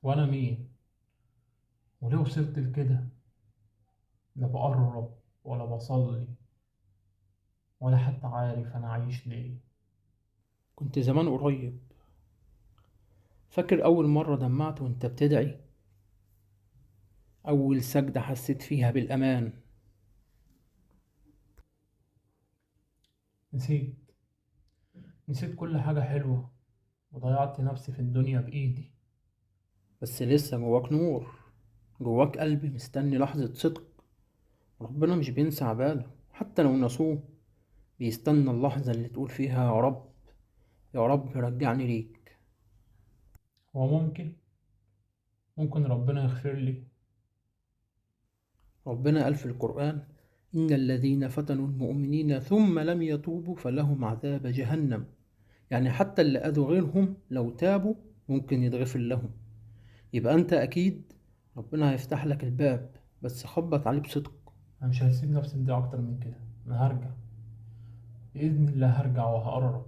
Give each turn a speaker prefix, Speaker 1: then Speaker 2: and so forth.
Speaker 1: وانا مين؟ وليه وصلت لكده؟ لا بقرب ولا بصلي ولا حتى عارف انا عايش ليه.
Speaker 2: كنت زمان قريب. فاكر أول مرة دمعت وأنت بتدعي؟ أول سجدة حسيت فيها بالأمان.
Speaker 1: نسيت. نسيت كل حاجة حلوة وضيعت نفسي في الدنيا بإيدي.
Speaker 2: بس لسه جواك نور، جواك قلب مستني لحظة صدق. ربنا مش بينسى عباده، حتى لو نسوه بيستنى اللحظة اللي تقول فيها يا رب، يا رب رجعني ليك.
Speaker 1: هو ممكن ربنا يغفر لي.
Speaker 2: ربنا قال في القرآن: إن الذين فتنوا المؤمنين ثم لم يتوبوا فلهم عذاب جهنم. يعني حتى اللي أذوا غيرهم لو تابوا ممكن يتغفر لهم. يبقى أنت أكيد ربنا هيفتح لك الباب، بس خبط عليه بصدق.
Speaker 1: انا مش هسيب نفسي دي اكتر من كده. انا هرجع، بإذن الله هرجع وهقرب.